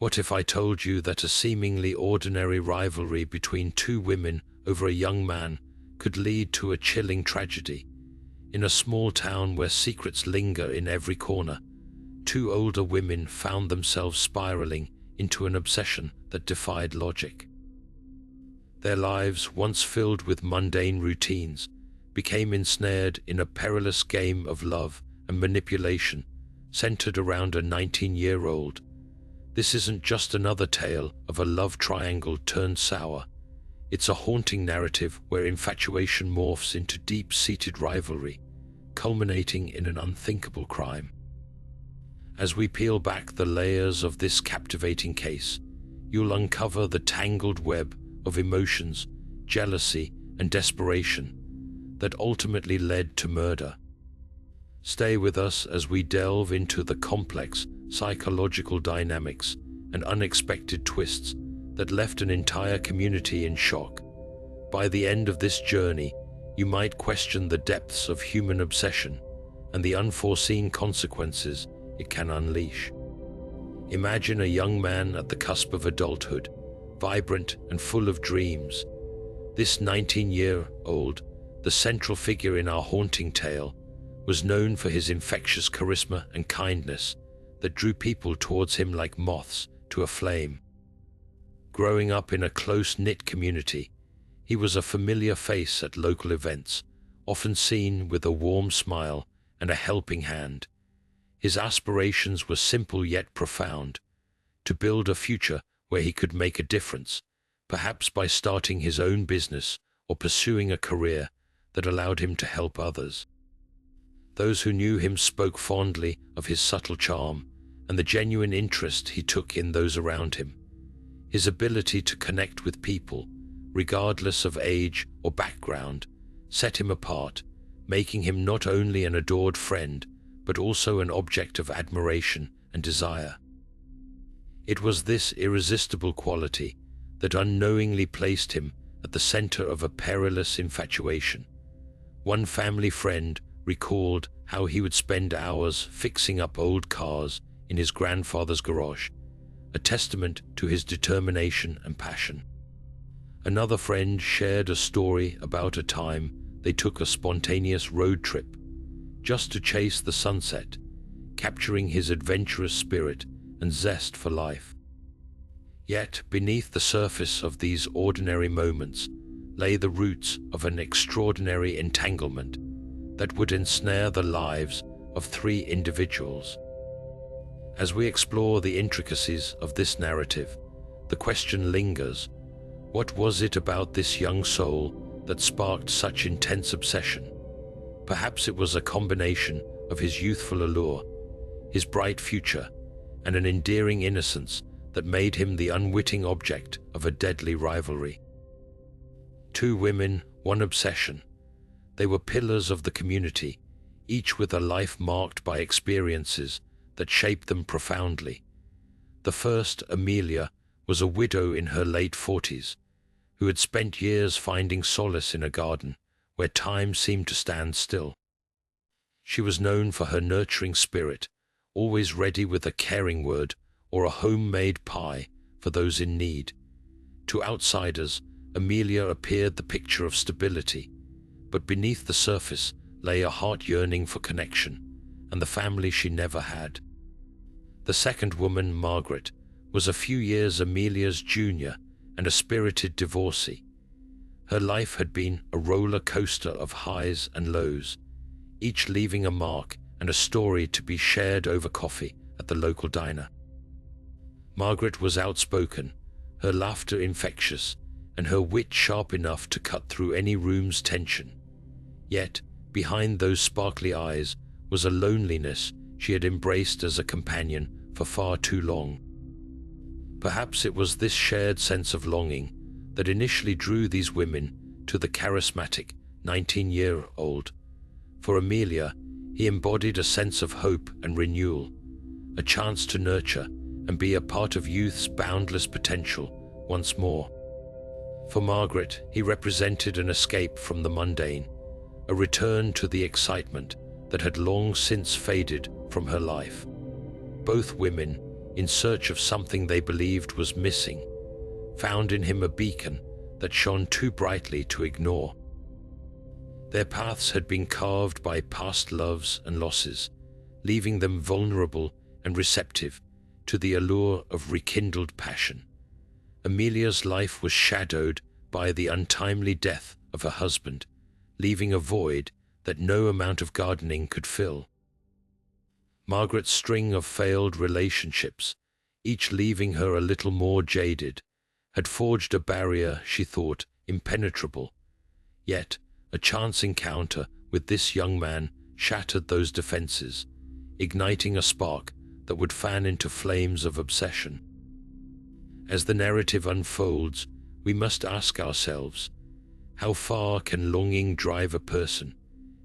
What if I told you that a seemingly ordinary rivalry between two women over a young man could lead to a chilling tragedy? In a small town where secrets linger in every corner, two older women found themselves spiraling into an obsession that defied logic. Their lives, once filled with mundane routines, became ensnared in a perilous game of love and manipulation centered around a 19-year-old. This isn't just another tale of a love triangle turned sour. It's a haunting narrative where infatuation morphs into deep-seated rivalry, culminating in an unthinkable crime. As we peel back the layers of this captivating case, you'll uncover the tangled web of emotions, jealousy, and desperation that ultimately led to murder. Stay with us as we delve into the complex psychological dynamics and unexpected twists that left an entire community in shock. By the end of this journey, you might question the depths of human obsession and the unforeseen consequences it can unleash. Imagine a young man at the cusp of adulthood, vibrant and full of dreams. This 19-year-old, the central figure in our haunting tale, was known for his infectious charisma and kindness that drew people towards him like moths to a flame. Growing up in a close-knit community, he was a familiar face at local events, often seen with a warm smile and a helping hand. His aspirations were simple yet profound: to build a future where he could make a difference, perhaps by starting his own business or pursuing a career that allowed him to help others. Those who knew him spoke fondly of his subtle charm and the genuine interest he took in those around him. His ability to connect with people, regardless of age or background, set him apart, making him not only an adored friend, but also an object of admiration and desire. It was this irresistible quality that unknowingly placed him at the center of a perilous infatuation. One family friend recalled how he would spend hours fixing up old cars in his grandfather's garage, a testament to his determination and passion. Another friend shared a story about a time they took a spontaneous road trip just to chase the sunset, capturing his adventurous spirit and zest for life. Yet, beneath the surface of these ordinary moments lay the roots of an extraordinary entanglement that would ensnare the lives of three individuals. As we explore the intricacies of this narrative, the question lingers: what was it about this young soul that sparked such intense obsession? Perhaps it was a combination of his youthful allure, his bright future, and an endearing innocence that made him the unwitting object of a deadly rivalry. Two women, one obsession. They were pillars of the community, each with a life marked by experiences that shaped them profoundly. The first, Amelia, was a widow in her late 40s, who had spent years finding solace in a garden where time seemed to stand still. She was known for her nurturing spirit, always ready with a caring word or a homemade pie for those in need. To outsiders, Amelia appeared the picture of stability, but beneath the surface lay a heart yearning for connection and the family she never had. The second woman, Margaret, was a few years Amelia's junior and a spirited divorcee. Her life had been a roller coaster of highs and lows, each leaving a mark and a story to be shared over coffee at the local diner. Margaret was outspoken, her laughter infectious, and her wit sharp enough to cut through any room's tension. Yet, behind those sparkly eyes was a loneliness she had embraced as a companion for far too long. Perhaps it was this shared sense of longing that initially drew these women to the charismatic 19-year-old. For Amelia, he embodied a sense of hope and renewal, a chance to nurture and be a part of youth's boundless potential once more. For Margaret, he represented an escape from the mundane, a return to the excitement that had long since faded from her life. Both women, in search of something they believed was missing, found in him a beacon that shone too brightly to ignore. Their paths had been carved by past loves and losses, leaving them vulnerable and receptive to the allure of rekindled passion. Amelia's life was shadowed by the untimely death of her husband, leaving a void that no amount of gardening could fill. Margaret's string of failed relationships, each leaving her a little more jaded, had forged a barrier she thought impenetrable. Yet, a chance encounter with this young man shattered those defenses, igniting a spark that would fan into flames of obsession. As the narrative unfolds, we must ask ourselves, how far can longing drive a person,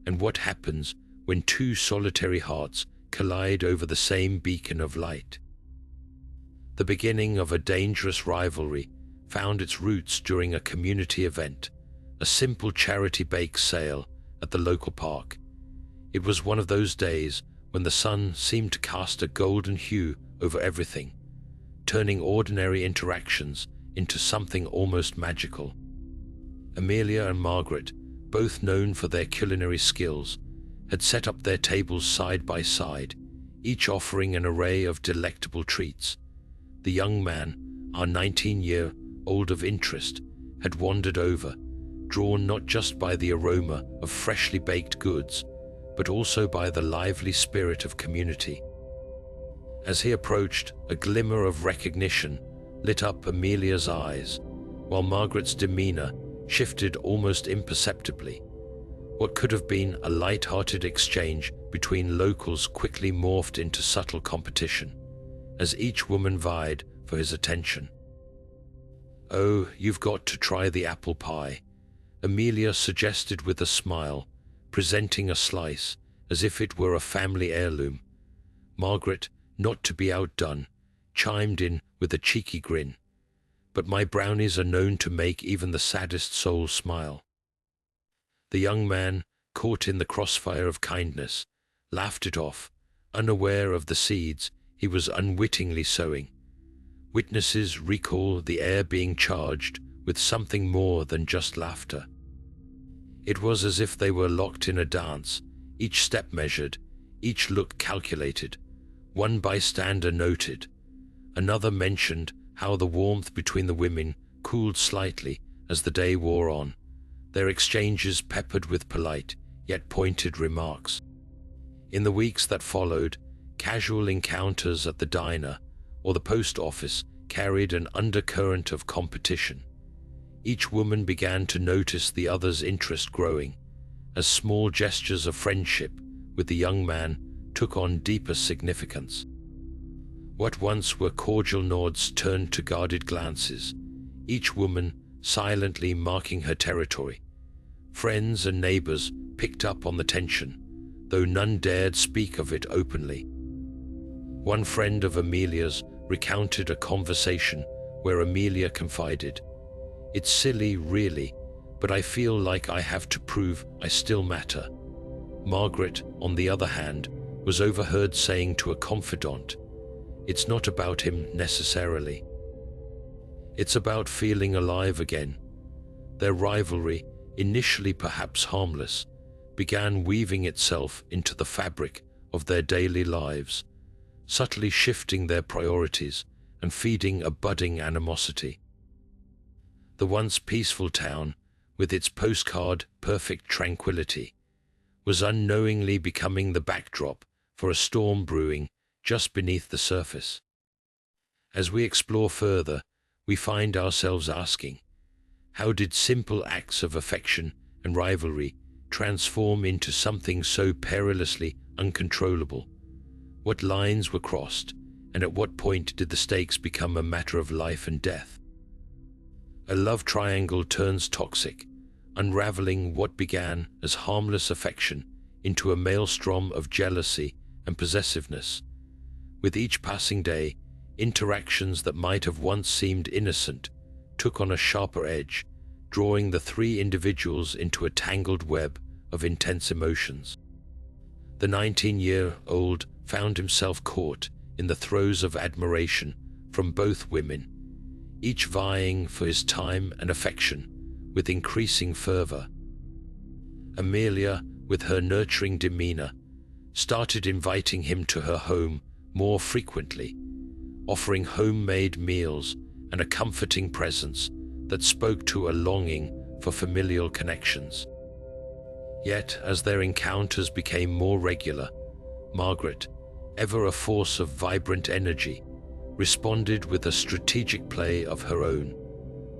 and what happens when two solitary hearts collide over the same beacon of light? The beginning of a dangerous rivalry found its roots during a community event, a simple charity bake sale at the local park. It was one of those days when the sun seemed to cast a golden hue over everything, turning ordinary interactions into something almost magical. Amelia and Margaret, both known for their culinary skills, had set up their tables side by side, each offering an array of delectable treats. The young man, our 19-year-old of interest, had wandered over, drawn not just by the aroma of freshly baked goods, but also by the lively spirit of community. As he approached, a glimmer of recognition lit up Amelia's eyes, while Margaret's demeanor shifted almost imperceptibly. What could have been a light-hearted exchange between locals quickly morphed into subtle competition, as each woman vied for his attention. "Oh, you've got to try the apple pie," Amelia suggested with a smile, presenting a slice as if it were a family heirloom. Margaret, not to be outdone, chimed in with a cheeky grin. "But my brownies are known to make even the saddest soul smile." The young man, caught in the crossfire of kindness, laughed it off, unaware of the seeds he was unwittingly sowing. Witnesses recall the air being charged with something more than just laughter. It was as if they were locked in a dance, each step measured, each look calculated. One bystander noted. Another mentioned how the warmth between the women cooled slightly as the day wore on, their exchanges peppered with polite yet pointed remarks. In the weeks that followed, casual encounters at the diner or the post office carried an undercurrent of competition. Each woman began to notice the other's interest growing, as small gestures of friendship with the young man took on deeper significance. What once were cordial nods turned to guarded glances, each woman silently marking her territory. Friends and neighbors picked up on the tension, though none dared speak of it openly. One friend of Amelia's recounted a conversation where Amelia confided, "It's silly, really, but I feel like I have to prove I still matter." Margaret, on the other hand, was overheard saying to a confidant, "It's not about him necessarily. It's about feeling alive again." Their rivalry, initially perhaps harmless, began weaving itself into the fabric of their daily lives, subtly shifting their priorities and feeding a budding animosity. The once peaceful town, with its postcard-perfect tranquility, was unknowingly becoming the backdrop for a storm brewing just beneath the surface. As we explore further, we find ourselves asking, how did simple acts of affection and rivalry transform into something so perilously uncontrollable? What lines were crossed, and at what point did the stakes become a matter of life and death? A love triangle turns toxic, unraveling what began as harmless affection into a maelstrom of jealousy and possessiveness. With each passing day, interactions that might have once seemed innocent took on a sharper edge, drawing the three individuals into a tangled web of intense emotions. The 19-year-old found himself caught in the throes of admiration from both women, each vying for his time and affection with increasing fervor. Amelia, with her nurturing demeanor, started inviting him to her home more frequently, offering homemade meals and a comforting presence that spoke to a longing for familial connections. Yet, as their encounters became more regular, Margaret, ever a force of vibrant energy, responded with a strategic play of her own,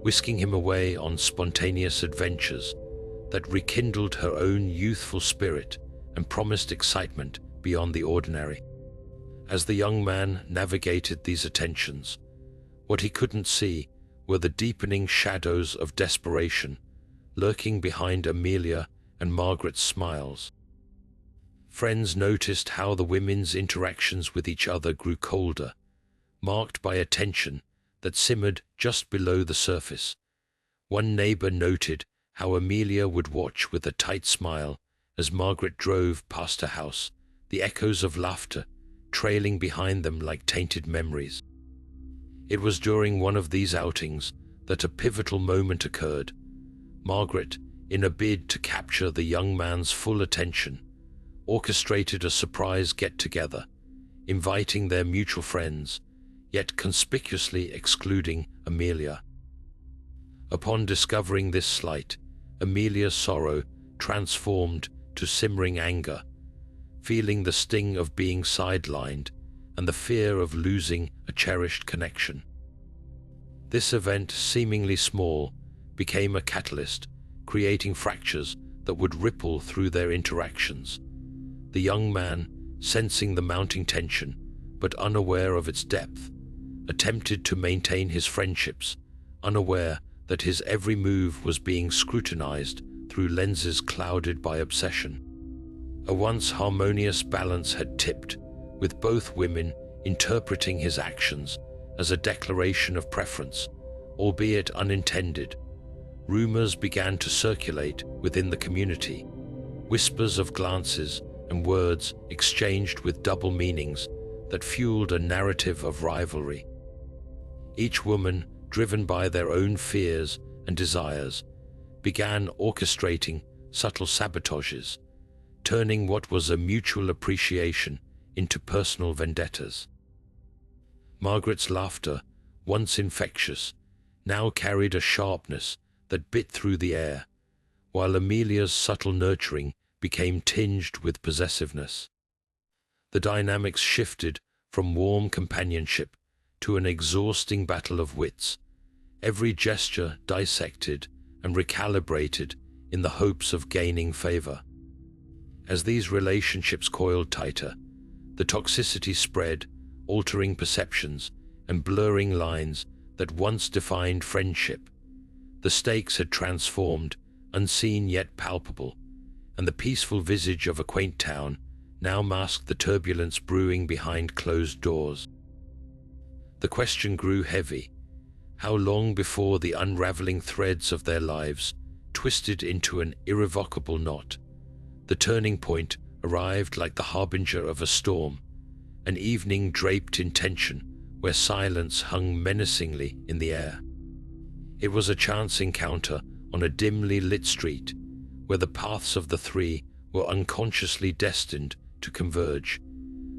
whisking him away on spontaneous adventures that rekindled her own youthful spirit and promised excitement beyond the ordinary. As the young man navigated these attentions, what he couldn't see were the deepening shadows of desperation lurking behind Amelia and Margaret's smiles. Friends noticed how the women's interactions with each other grew colder, marked by a tension that simmered just below the surface. One neighbor noted how Amelia would watch with a tight smile as Margaret drove past her house, the echoes of laughter trailing behind them like tainted memories. It was during one of these outings that a pivotal moment occurred. Margaret, in a bid to capture the young man's full attention, orchestrated a surprise get-together, inviting their mutual friends, yet conspicuously excluding Amelia. Upon discovering this slight, Amelia's sorrow transformed to simmering anger, feeling the sting of being sidelined and the fear of losing a cherished connection. This event, seemingly small, became a catalyst, creating fractures that would ripple through their interactions. The young man, sensing the mounting tension, but unaware of its depth, attempted to maintain his friendships, unaware that his every move was being scrutinized through lenses clouded by obsession. A once harmonious balance had tipped, with both women interpreting his actions as a declaration of preference, albeit unintended. Rumors began to circulate within the community, whispers of glances and words exchanged with double meanings that fueled a narrative of rivalry. Each woman, driven by their own fears and desires, began orchestrating subtle sabotages, turning what was a mutual appreciation into personal vendettas. Margaret's laughter, once infectious, now carried a sharpness that bit through the air, while Amelia's subtle nurturing became tinged with possessiveness. The dynamics shifted from warm companionship to an exhausting battle of wits, every gesture dissected and recalibrated in the hopes of gaining favor. As these relationships coiled tighter, the toxicity spread, altering perceptions and blurring lines that once defined friendship. The stakes had transformed, unseen yet palpable, and the peaceful visage of a quaint town now masked the turbulence brewing behind closed doors. The question grew heavy: how long before the unraveling threads of their lives twisted into an irrevocable knot? The turning point arrived like the harbinger of a storm, an evening draped in tension where silence hung menacingly in the air. It was a chance encounter on a dimly lit street where the paths of the three were unconsciously destined to converge.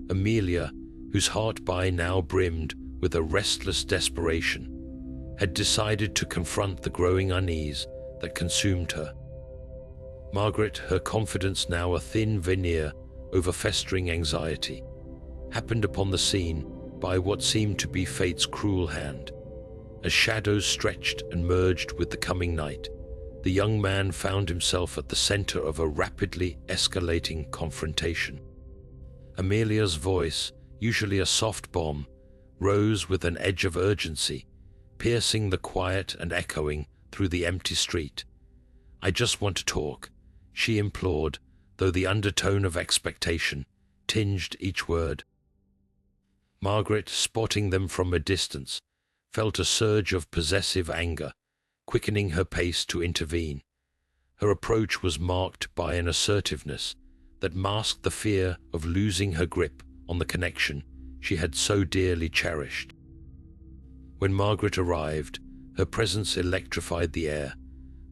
Amelia, whose heart by now brimmed with a restless desperation, had decided to confront the growing unease that consumed her. Margaret, her confidence now a thin veneer over festering anxiety, happened upon the scene by what seemed to be fate's cruel hand. As shadows stretched and merged with the coming night, the young man found himself at the center of a rapidly escalating confrontation. Amelia's voice, usually a soft bomb, rose with an edge of urgency, piercing the quiet and echoing through the empty street. "I just want to talk," she implored, though the undertone of expectation tinged each word. Margaret, spotting them from a distance, felt a surge of possessive anger, quickening her pace to intervene. Her approach was marked by an assertiveness that masked the fear of losing her grip on the connection she had so dearly cherished. When Margaret arrived, her presence electrified the air,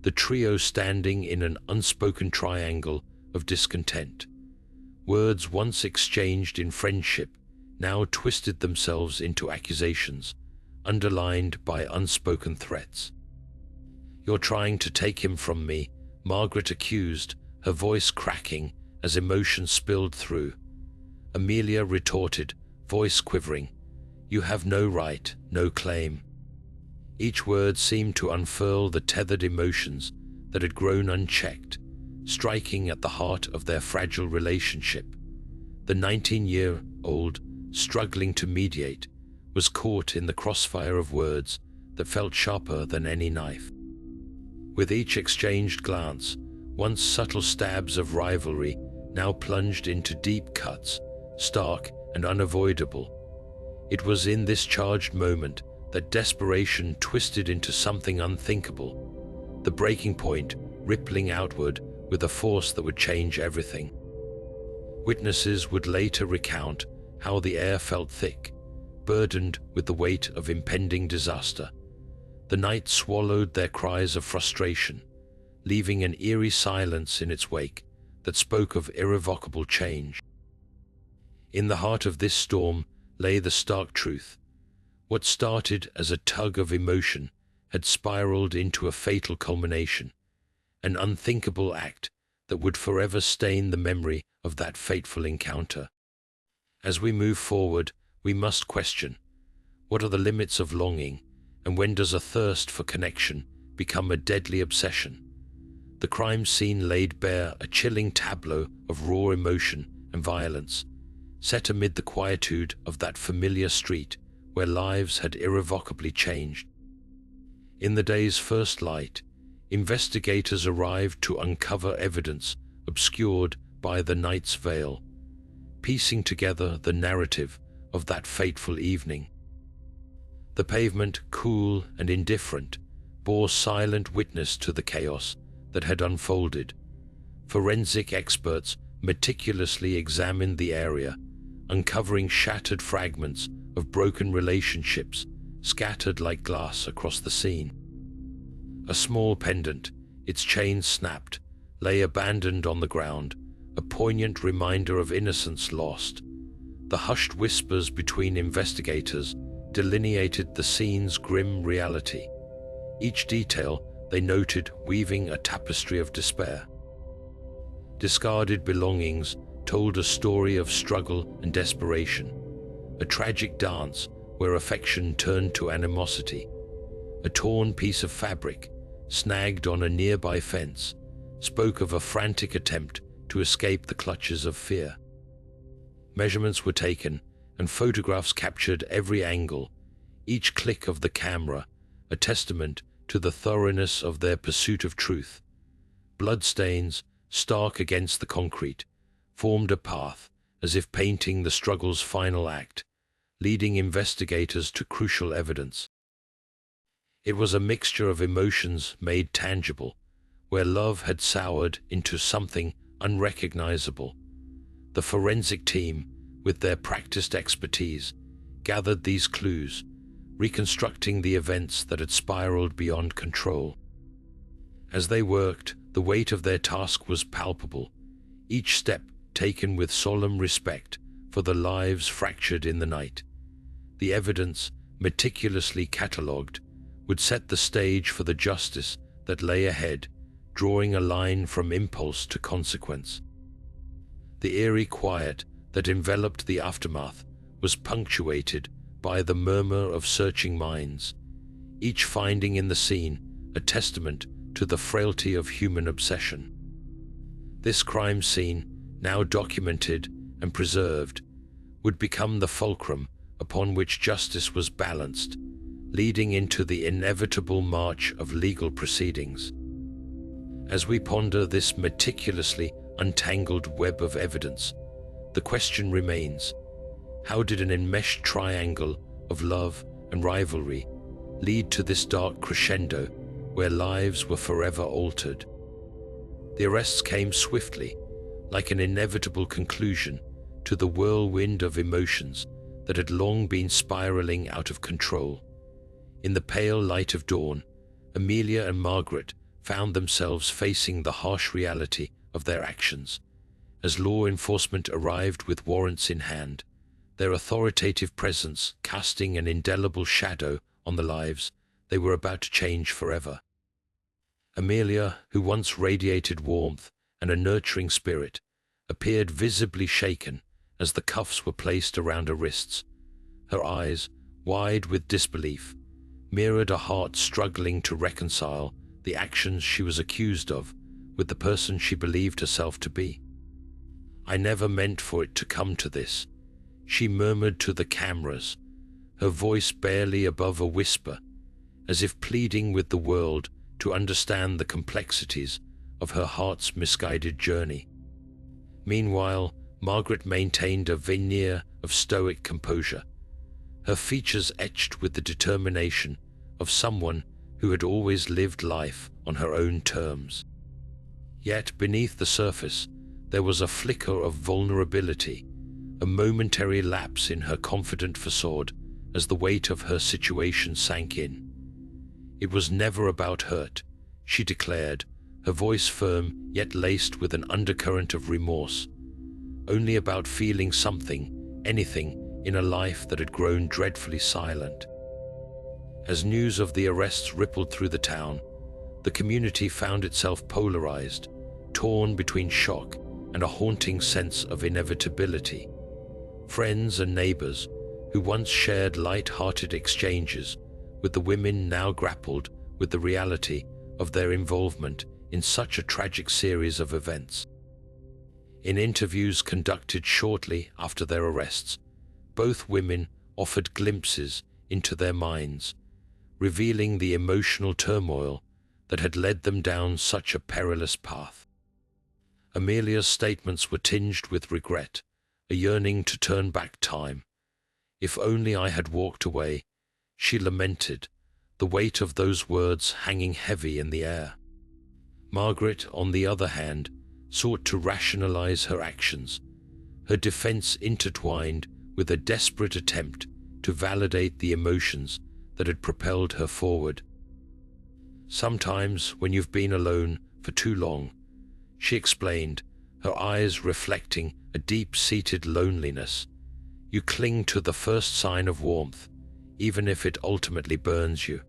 the trio standing in an unspoken triangle of discontent. Words once exchanged in friendship now twisted themselves into accusations, underlined by unspoken threats. "You're trying to take him from me," Margaret accused, her voice cracking as emotion spilled through. Amelia retorted, voice quivering, "You have no right, no claim." Each word seemed to unfurl the tethered emotions that had grown unchecked, striking at the heart of their fragile relationship. The 19-year-old, struggling to mediate, was caught in the crossfire of words that felt sharper than any knife. With each exchanged glance, once subtle stabs of rivalry now plunged into deep cuts, stark and unavoidable. It was in this charged moment that desperation twisted into something unthinkable, the breaking point rippling outward with a force that would change everything. Witnesses would later recount how the air felt thick, burdened with the weight of impending disaster. The night swallowed their cries of frustration, leaving an eerie silence in its wake that spoke of irrevocable change. In the heart of this storm lay the stark truth. What started as a tug of emotion had spiraled into a fatal culmination, an unthinkable act that would forever stain the memory of that fateful encounter. As we move forward, we must question, what are the limits of longing, and when does a thirst for connection become a deadly obsession? The crime scene laid bare a chilling tableau of raw emotion and violence, set amid the quietude of that familiar street where lives had irrevocably changed. In the day's first light, investigators arrived to uncover evidence obscured by the night's veil, piecing together the narrative of that fateful evening. The pavement, cool and indifferent, bore silent witness to the chaos that had unfolded. Forensic experts meticulously examined the area, uncovering shattered fragments of broken relationships scattered like glass across the scene. A small pendant, its chain snapped, lay abandoned on the ground, a poignant reminder of innocence lost. The hushed whispers between investigators delineated the scene's grim reality. Each detail, they noted, weaving a tapestry of despair. Discarded belongings told a story of struggle and desperation, a tragic dance where affection turned to animosity. A torn piece of fabric, snagged on a nearby fence, spoke of a frantic attempt to escape the clutches of fear. Measurements were taken, and photographs captured every angle, each click of the camera a testament to the thoroughness of their pursuit of truth. Bloodstains, stark against the concrete, formed a path, as if painting the struggle's final act, leading investigators to crucial evidence. It was a mixture of emotions made tangible, where love had soured into something unrecognizable. The forensic team, with their practiced expertise, gathered these clues, reconstructing the events that had spiraled beyond control. As they worked, the weight of their task was palpable, each step taken with solemn respect for the lives fractured in the night. The evidence, meticulously catalogued, would set the stage for the justice that lay ahead, drawing a line from impulse to consequence. The eerie quiet that enveloped the aftermath was punctuated by the murmur of searching minds, each finding in the scene a testament to the frailty of human obsession. This crime scene, now documented and preserved, would become the fulcrum upon which justice was balanced, leading into the inevitable march of legal proceedings. As we ponder this meticulously untangled web of evidence, the question remains, how did an enmeshed triangle of love and rivalry lead to this dark crescendo where lives were forever altered? The arrests came swiftly, like an inevitable conclusion to the whirlwind of emotions that had long been spiraling out of control. In the pale light of dawn, Amelia and Margaret found themselves facing the harsh reality of their actions. As law enforcement arrived with warrants in hand, their authoritative presence casting an indelible shadow on the lives they were about to change forever. Amelia, who once radiated warmth and a nurturing spirit, appeared visibly shaken as the cuffs were placed around her wrists. Her eyes, wide with disbelief, mirrored a heart struggling to reconcile the actions she was accused of with the person she believed herself to be. "I never meant for it to come to this," she murmured to the cameras, her voice barely above a whisper, as if pleading with the world to understand the complexities of her heart's misguided journey. Meanwhile, Margaret maintained a veneer of stoic composure, her features etched with the determination of someone who had always lived life on her own terms. Yet beneath the surface, there was a flicker of vulnerability, a momentary lapse in her confident facade as the weight of her situation sank in. It was never about hurt, she declared, her voice firm yet laced with an undercurrent of remorse, only about feeling something, anything, in a life that had grown dreadfully silent. As news of the arrests rippled through the town, the community found itself polarized, torn between shock and a haunting sense of inevitability. Friends and neighbors, who once shared light-hearted exchanges with the women, now grappled with the reality of their involvement in such a tragic series of events. In interviews conducted shortly after their arrests, both women offered glimpses into their minds, revealing the emotional turmoil that had led them down such a perilous path. Amelia's statements were tinged with regret, a yearning to turn back time. "If only I had walked away," she lamented, the weight of those words hanging heavy in the air. Margaret, on the other hand, sought to rationalize her actions, her defense intertwined with a desperate attempt to validate the emotions that had propelled her forward. "Sometimes, when you've been alone for too long," she explained, her eyes reflecting a deep-seated loneliness, "you cling to the first sign of warmth, even if it ultimately burns you."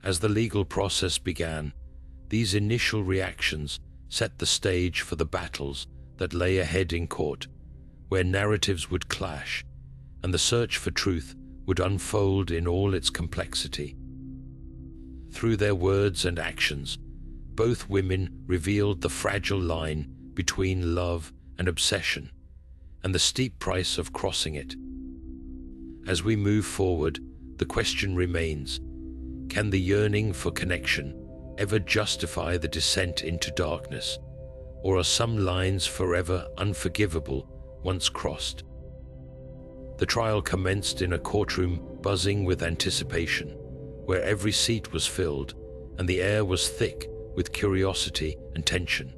As the legal process began, these initial reactions set the stage for the battles that lay ahead in court, where narratives would clash and the search for truth would unfold in all its complexity. Through their words and actions, both women revealed the fragile line between love and obsession, and the steep price of crossing it. As we move forward, the question remains, can the yearning for connection ever justify the descent into darkness, or are some lines forever unforgivable once crossed? The trial commenced in a courtroom buzzing with anticipation, where every seat was filled and the air was thick with curiosity and tension.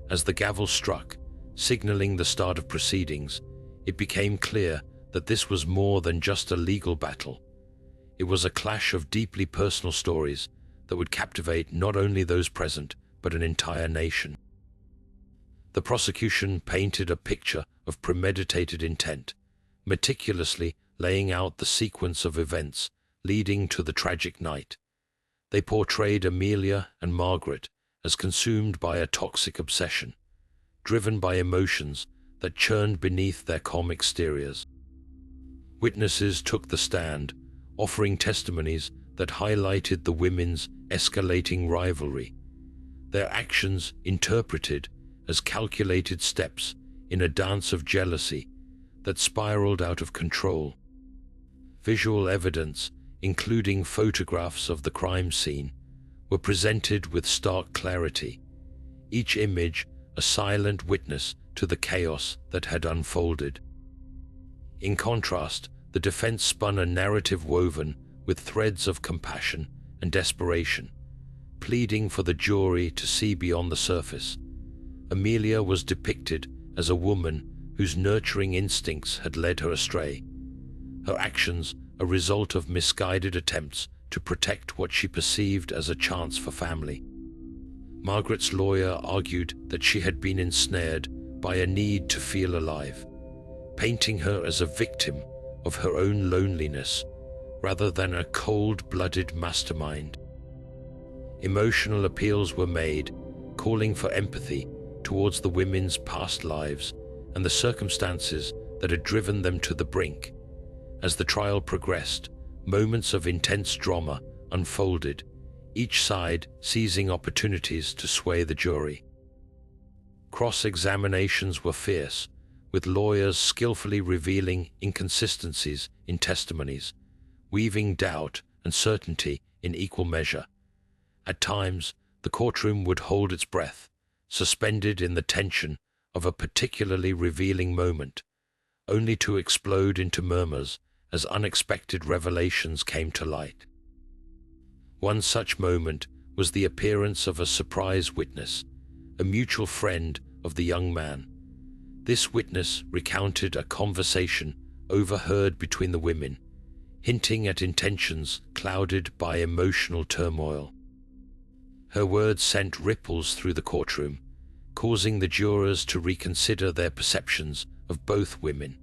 As the gavel struck, signaling the start of proceedings, it became clear that this was more than just a legal battle. It was a clash of deeply personal stories that would captivate not only those present, but an entire nation. The prosecution painted a picture of premeditated intent, meticulously laying out the sequence of events leading to the tragic night. They portrayed Amelia and Margaret as consumed by a toxic obsession, driven by emotions that churned beneath their calm exteriors. Witnesses took the stand, offering testimonies that highlighted the women's escalating rivalry, their actions interpreted as calculated steps in a dance of jealousy that spiraled out of control. Visual evidence, including photographs of the crime scene, were presented with stark clarity, each image a silent witness to the chaos that had unfolded. In contrast, the defense spun a narrative woven with threads of compassion and desperation, pleading for the jury to see beyond the surface. Amelia was depicted as a woman whose nurturing instincts had led her astray, her actions a result of misguided attempts to protect what she perceived as a chance for family. Margaret's lawyer argued that she had been ensnared by a need to feel alive, painting her as a victim of her own loneliness rather than a cold-blooded mastermind. Emotional appeals were made, calling for empathy towards the women's past lives and the circumstances that had driven them to the brink. As the trial progressed, moments of intense drama unfolded, each side seizing opportunities to sway the jury. Cross-examinations were fierce, with lawyers skillfully revealing inconsistencies in testimonies, weaving doubt and certainty in equal measure. At times, the courtroom would hold its breath, suspended in the tension of a particularly revealing moment, only to explode into murmurs as unexpected revelations came to light. One such moment was the appearance of a surprise witness, a mutual friend of the young man. This witness recounted a conversation overheard between the women, hinting at intentions clouded by emotional turmoil. Her words sent ripples through the courtroom, causing the jurors to reconsider their perceptions of both women.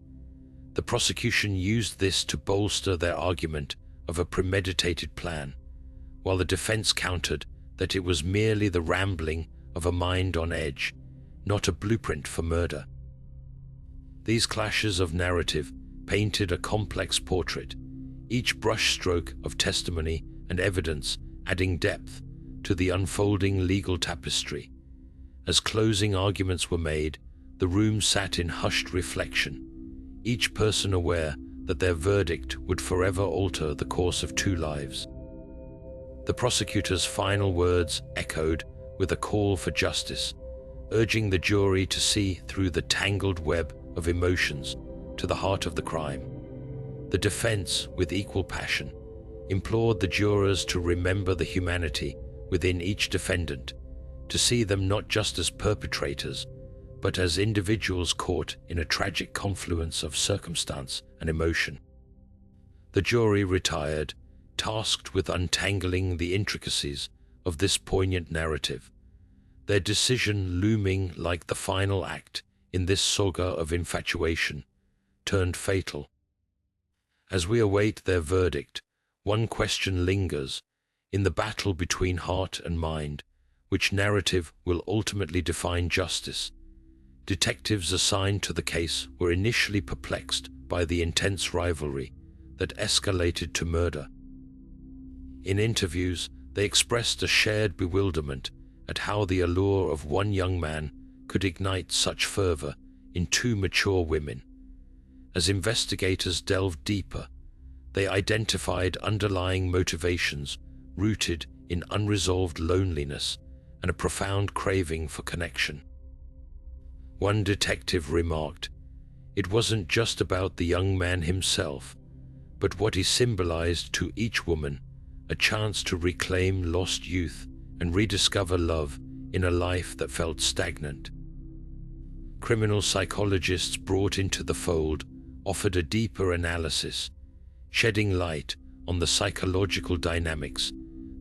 The prosecution used this to bolster their argument of a premeditated plan, while the defense countered that it was merely the rambling of a mind on edge, not a blueprint for murder. These clashes of narrative painted a complex portrait, each brushstroke of testimony and evidence adding depth to the unfolding legal tapestry. As closing arguments were made, the room sat in hushed reflection, each person aware that their verdict would forever alter the course of two lives. The prosecutor's final words echoed with a call for justice, urging the jury to see through the tangled web of emotions to the heart of the crime. The defense, with equal passion, implored the jurors to remember the humanity within each defendant, to see them not just as perpetrators, but as individuals caught in a tragic confluence of circumstance and emotion. The jury retired, tasked with untangling the intricacies of this poignant narrative, their decision looming like the final act in this saga of infatuation, turned fatal. As we await their verdict, one question lingers: in the battle between heart and mind, which narrative will ultimately define justice? Detectives assigned to the case were initially perplexed by the intense rivalry that escalated to murder. In interviews, they expressed a shared bewilderment at how the allure of one young man could ignite such fervor in two mature women. As investigators delved deeper, they identified underlying motivations rooted in unresolved loneliness and a profound craving for connection. One detective remarked, "It wasn't just about the young man himself, but what he symbolized to each woman, a chance to reclaim lost youth and rediscover love in a life that felt stagnant." Criminal psychologists brought into the fold offered a deeper analysis, shedding light on the psychological dynamics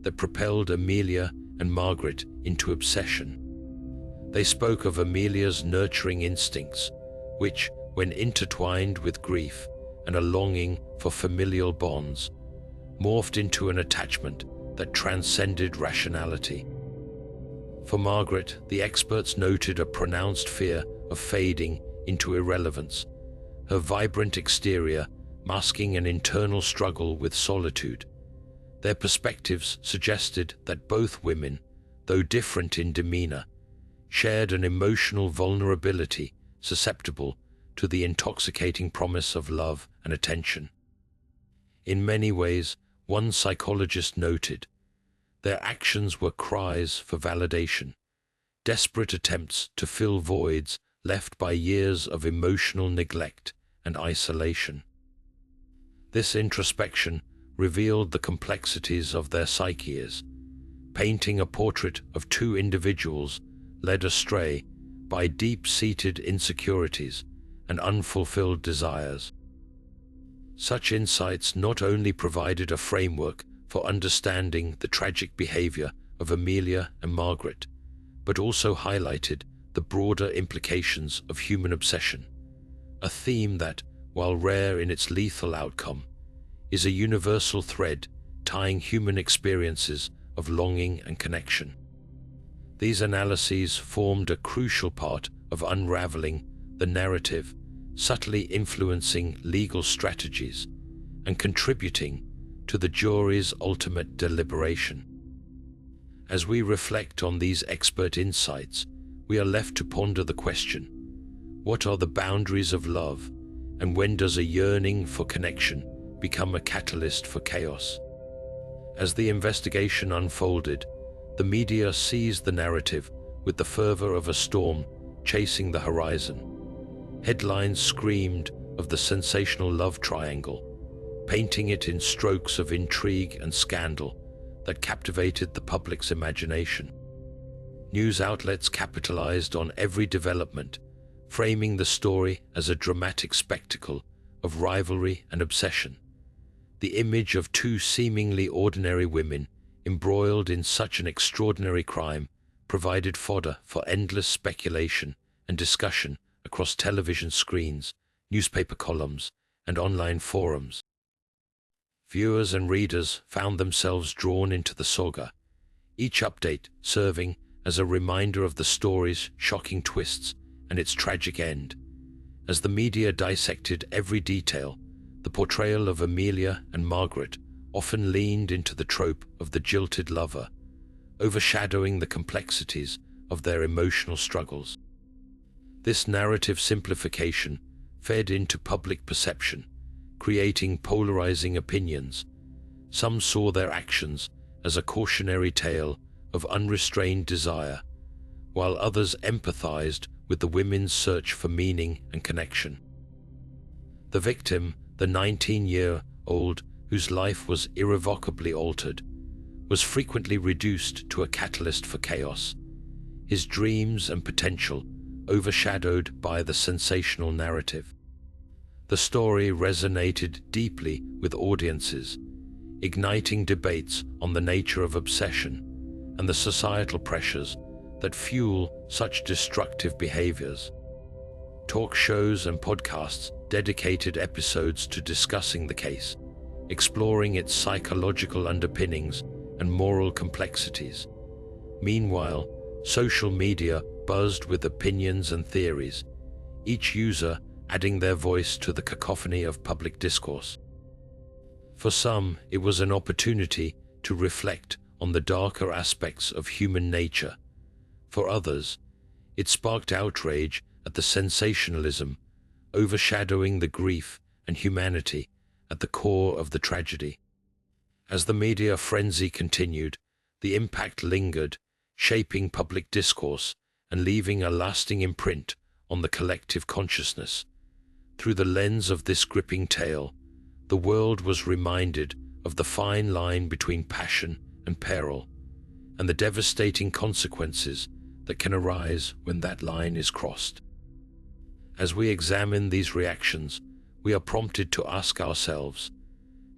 that propelled Amelia and Margaret into obsession. They spoke of Amelia's nurturing instincts, which, when intertwined with grief and a longing for familial bonds, morphed into an attachment that transcended rationality. For Margaret, the experts noted a pronounced fear of fading into irrelevance, her vibrant exterior masking an internal struggle with solitude. Their perspectives suggested that both women, though different in demeanor, shared an emotional vulnerability susceptible to the intoxicating promise of love and attention. In many ways, one psychologist noted, their actions were cries for validation, desperate attempts to fill voids left by years of emotional neglect and isolation. This introspection revealed the complexities of their psyches, painting a portrait of two individuals led astray by deep-seated insecurities and unfulfilled desires. Such insights not only provided a framework for understanding the tragic behavior of Amelia and Margaret, but also highlighted the broader implications of human obsession, a theme that, while rare in its lethal outcome, is a universal thread tying human experiences of longing and connection. These analyses formed a crucial part of unraveling the narrative, subtly influencing legal strategies and contributing to the jury's ultimate deliberation. As we reflect on these expert insights, we are left to ponder the question: what are the boundaries of love, and when does a yearning for connection become a catalyst for chaos? As the investigation unfolded, the media seized the narrative with the fervor of a storm chasing the horizon. Headlines screamed of the sensational love triangle, painting it in strokes of intrigue and scandal that captivated the public's imagination. News outlets capitalized on every development, framing the story as a dramatic spectacle of rivalry and obsession. The image of two seemingly ordinary women embroiled in such an extraordinary crime provided fodder for endless speculation and discussion across television screens, newspaper columns, and online forums. Viewers and readers found themselves drawn into the saga, each update serving as a reminder of the story's shocking twists and its tragic end. As the media dissected every detail, the portrayal of Amelia and Margaret often leaned into the trope of the jilted lover, overshadowing the complexities of their emotional struggles. This narrative simplification fed into public perception, creating polarizing opinions. Some saw their actions as a cautionary tale of unrestrained desire, while others empathized with the women's search for meaning and connection. The victim, the 19-year-old whose life was irrevocably altered, was frequently reduced to a catalyst for chaos, his dreams and potential overshadowed by the sensational narrative. The story resonated deeply with audiences, igniting debates on the nature of obsession and the societal pressures that fuel such destructive behaviors. Talk shows and podcasts dedicated episodes to discussing the case, exploring its psychological underpinnings and moral complexities. Meanwhile, social media buzzed with opinions and theories, each user adding their voice to the cacophony of public discourse. For some, it was an opportunity to reflect on the darker aspects of human nature. For others, it sparked outrage at the sensationalism, overshadowing the grief and humanity at the core of the tragedy. As the media frenzy continued, the impact lingered, shaping public discourse and leaving a lasting imprint on the collective consciousness. Through the lens of this gripping tale, the world was reminded of the fine line between passion and peril, and the devastating consequences that can arise when that line is crossed. As we examine these reactions, we are prompted to ask ourselves,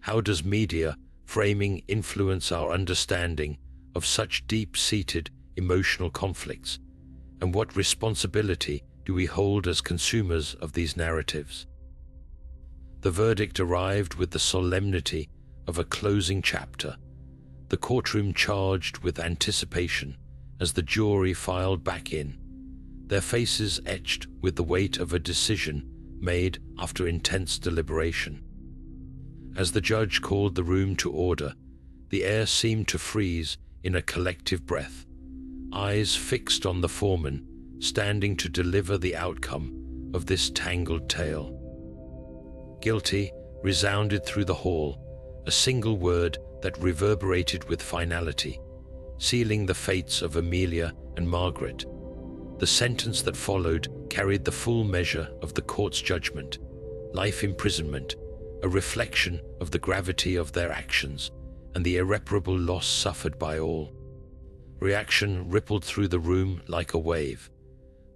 how does media framing influence our understanding of such deep-seated emotional conflicts, and what responsibility do we hold as consumers of these narratives? The verdict arrived with the solemnity of a closing chapter, the courtroom charged with anticipation as the jury filed back in, their faces etched with the weight of a decision made after intense deliberation. As the judge called the room to order, the air seemed to freeze in a collective breath, eyes fixed on the foreman standing to deliver the outcome of this tangled tale. Guilty resounded through the hall, a single word that reverberated with finality, sealing the fates of Amelia and Margaret. The sentence that followed carried the full measure of the court's judgment: life imprisonment, a reflection of the gravity of their actions and the irreparable loss suffered by all. Reaction rippled through the room like a wave.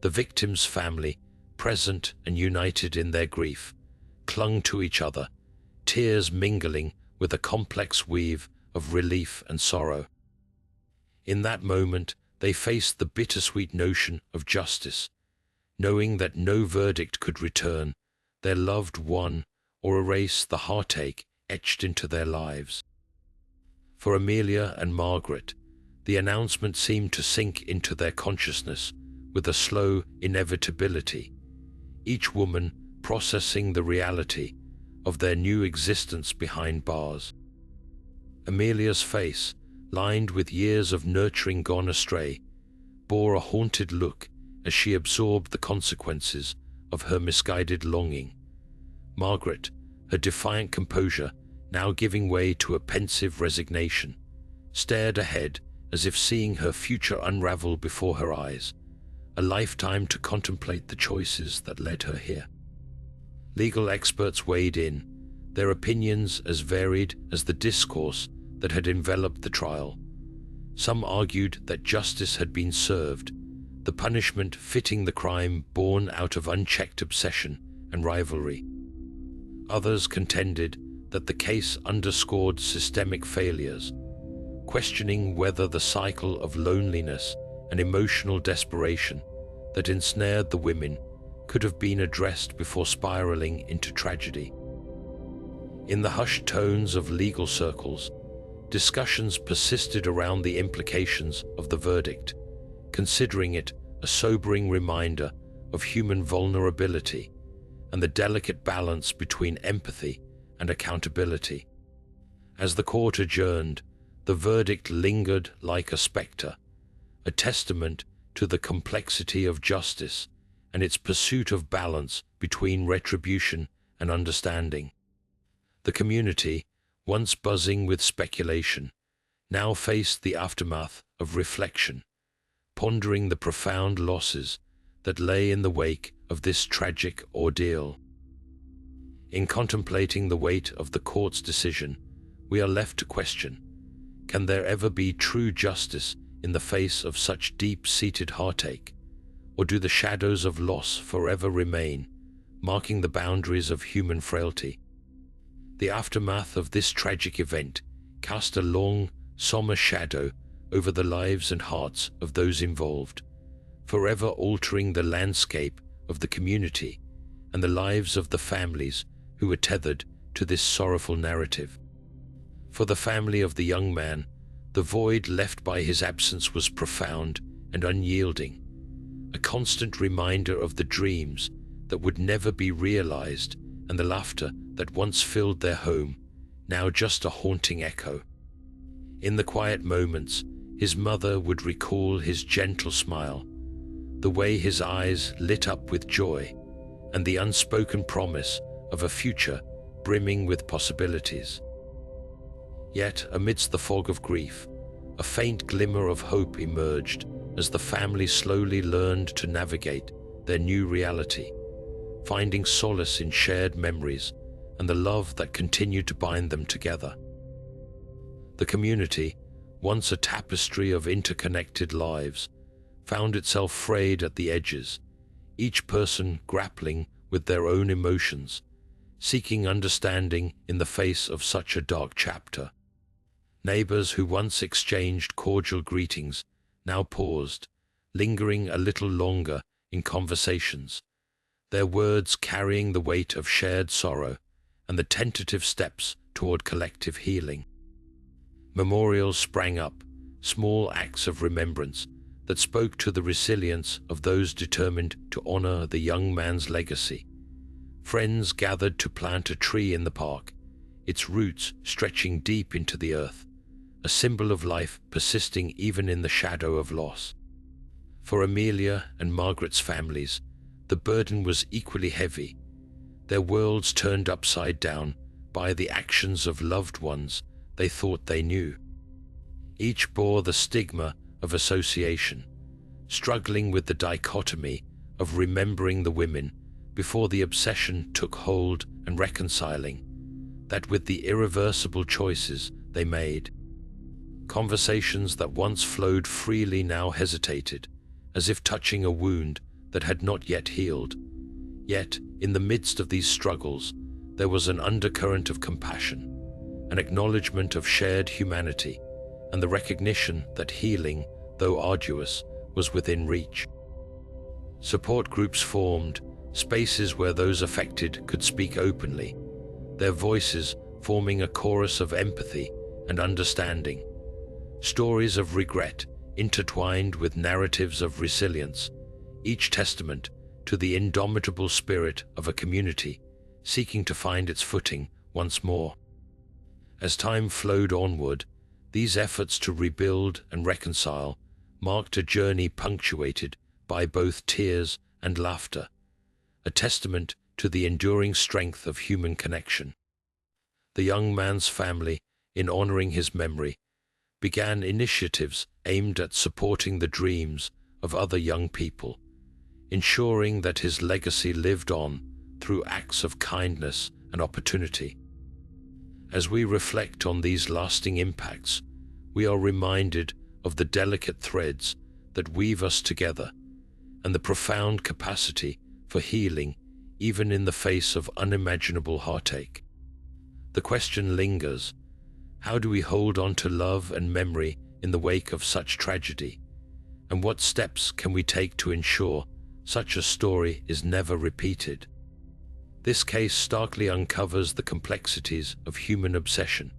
The victim's family, present and united in their grief, clung to each other, tears mingling with a complex weave of relief and sorrow. In that moment, they faced the bittersweet notion of justice, knowing that no verdict could return their loved one or erase the heartache etched into their lives. For Amelia and Margaret, the announcement seemed to sink into their consciousness with a slow inevitability, each woman processing the reality of their new existence behind bars. Amelia's face, lined with years of nurturing gone astray, bore a haunted look as she absorbed the consequences of her misguided longing. Margaret, her defiant composure now giving way to a pensive resignation, stared ahead as if seeing her future unravel before her eyes, a lifetime to contemplate the choices that led her here. Legal experts weighed in, their opinions as varied as the discourse that had enveloped the trial. Some argued that justice had been served, the punishment fitting the crime born out of unchecked obsession and rivalry. Others contended that the case underscored systemic failures, questioning whether the cycle of loneliness and emotional desperation that ensnared the women could have been addressed before spiraling into tragedy. In the hushed tones of legal circles, discussions persisted around the implications of the verdict, considering it a sobering reminder of human vulnerability and the delicate balance between empathy and accountability. As the court adjourned, the verdict lingered like a specter, a testament to the complexity of justice and its pursuit of balance between retribution and understanding. The community, once buzzing with speculation, now faced the aftermath of reflection, pondering the profound losses that lay in the wake of this tragic ordeal. In contemplating the weight of the court's decision, we are left to question, can there ever be true justice in the face of such deep-seated heartache, or do the shadows of loss forever remain, marking the boundaries of human frailty? The aftermath of this tragic event cast a long, somber shadow over the lives and hearts of those involved, forever altering the landscape of the community and the lives of the families who were tethered to this sorrowful narrative. For the family of the young man, the void left by his absence was profound and unyielding, a constant reminder of the dreams that would never be realized and the laughter that once filled their home, now just a haunting echo. In the quiet moments, his mother would recall his gentle smile, the way his eyes lit up with joy, and the unspoken promise of a future brimming with possibilities. Yet, amidst the fog of grief, a faint glimmer of hope emerged as the family slowly learned to navigate their new reality, finding solace in shared memories and the love that continued to bind them together. The community, once a tapestry of interconnected lives, found itself frayed at the edges, each person grappling with their own emotions, seeking understanding in the face of such a dark chapter. Neighbors who once exchanged cordial greetings now paused, lingering a little longer in conversations, their words carrying the weight of shared sorrow and the tentative steps toward collective healing. Memorials sprang up, small acts of remembrance that spoke to the resilience of those determined to honor the young man's legacy. Friends gathered to plant a tree in the park, its roots stretching deep into the earth, a symbol of life persisting even in the shadow of loss. For Amelia and Margaret's families, the burden was equally heavy, their worlds turned upside down by the actions of loved ones they thought they knew. Each bore the stigma of association, struggling with the dichotomy of remembering the women before the obsession took hold and reconciling that with the irreversible choices they made. Conversations that once flowed freely now hesitated, as if touching a wound that had not yet healed, Yet, in the midst of these struggles, there was an undercurrent of compassion, an acknowledgement of shared humanity, and the recognition that healing, though arduous, was within reach. Support groups formed, spaces where those affected could speak openly, their voices forming a chorus of empathy and understanding. Stories of regret intertwined with narratives of resilience, each testament to the indomitable spirit of a community seeking to find its footing once more. As time flowed onward, these efforts to rebuild and reconcile marked a journey punctuated by both tears and laughter, a testament to the enduring strength of human connection. The young man's family, in honoring his memory, began initiatives aimed at supporting the dreams of other young people, ensuring that his legacy lived on through acts of kindness and opportunity. As we reflect on these lasting impacts, we are reminded of the delicate threads that weave us together and the profound capacity for healing even in the face of unimaginable heartache. The question lingers: how do we hold on to love and memory in the wake of such tragedy? And what steps can we take to ensure such a story is never repeated? This case starkly uncovers the complexities of human obsession,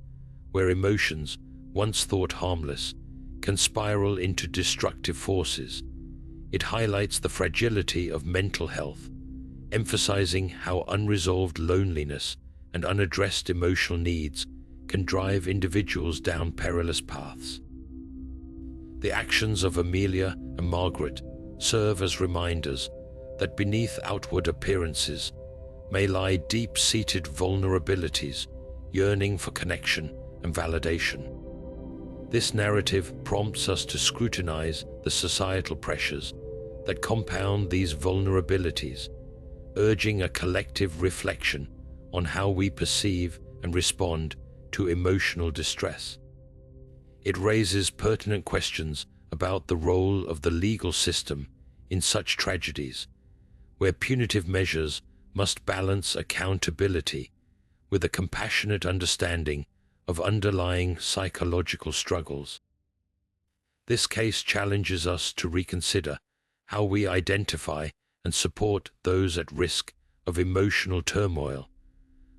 where emotions, once thought harmless, can spiral into destructive forces. It highlights the fragility of mental health, emphasizing how unresolved loneliness and unaddressed emotional needs can drive individuals down perilous paths. The actions of Amelia and Margaret serve as reminders that beneath outward appearances may lie deep-seated vulnerabilities, yearning for connection and validation. This narrative prompts us to scrutinize the societal pressures that compound these vulnerabilities, urging a collective reflection on how we perceive and respond to emotional distress. It raises pertinent questions about the role of the legal system in such tragedies, where punitive measures must balance accountability with a compassionate understanding of underlying psychological struggles. This case challenges us to reconsider how we identify and support those at risk of emotional turmoil,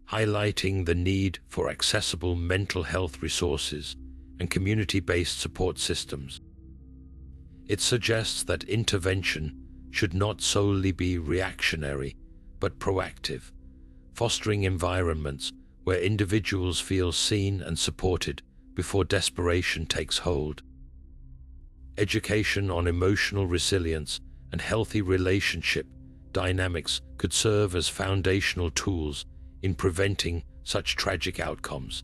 highlighting the need for accessible mental health resources and community-based support systems. It suggests that intervention should not solely be reactionary, but proactive, fostering environments where individuals feel seen and supported before desperation takes hold. Education on emotional resilience and healthy relationship dynamics could serve as foundational tools in preventing such tragic outcomes.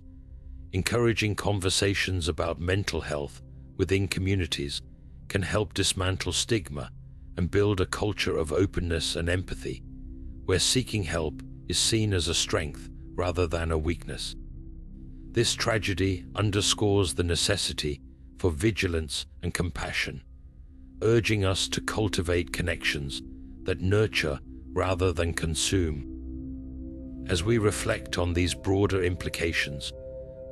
Encouraging conversations about mental health within communities can help dismantle stigma and build a culture of openness and empathy, where seeking help is seen as a strength rather than a weakness. This tragedy underscores the necessity for vigilance and compassion, urging us to cultivate connections that nurture rather than consume. As we reflect on these broader implications,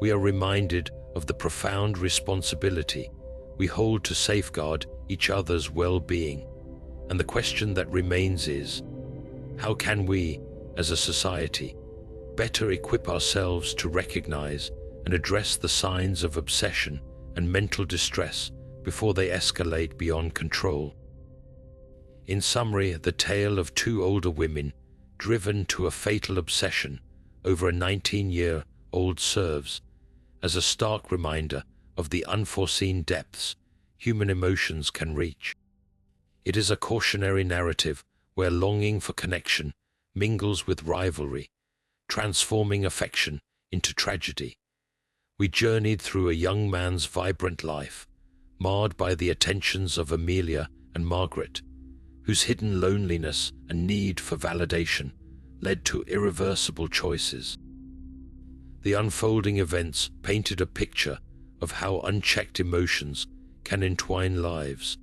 we are reminded of the profound responsibility we hold to safeguard each other's well-being, and the question that remains is, how can we, as a society, better equip ourselves to recognize and address the signs of obsession and mental distress before they escalate beyond control? In summary, the tale of two older women driven to a fatal obsession over a 19-year-old serves as a stark reminder of the unforeseen depths human emotions can reach. It is a cautionary narrative where longing for connection mingles with rivalry, transforming affection into tragedy. We journeyed through a young man's vibrant life, marred by the attentions of Amelia and Margaret, whose hidden loneliness and need for validation led to irreversible choices. The unfolding events painted a picture of how unchecked emotions can entwine lives,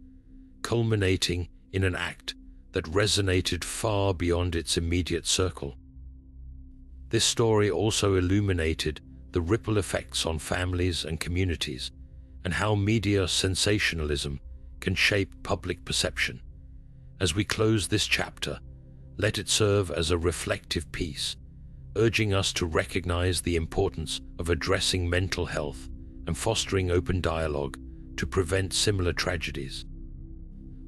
culminating in an act that resonated far beyond its immediate circle. This story also illuminated the ripple effects on families and communities, and how media sensationalism can shape public perception. As we close this chapter, let it serve as a reflective piece, urging us to recognize the importance of addressing mental health and fostering open dialogue to prevent similar tragedies.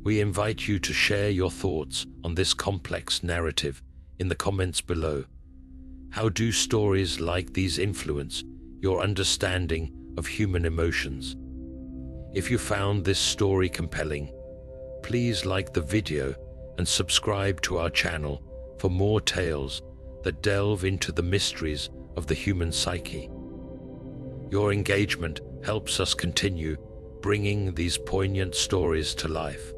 We invite you to share your thoughts on this complex narrative in the comments below. How do stories like these influence your understanding of human emotions? If you found this story compelling, please like the video and subscribe to our channel for more tales that delve into the mysteries of the human psyche. Your engagement helps us continue bringing these poignant stories to life.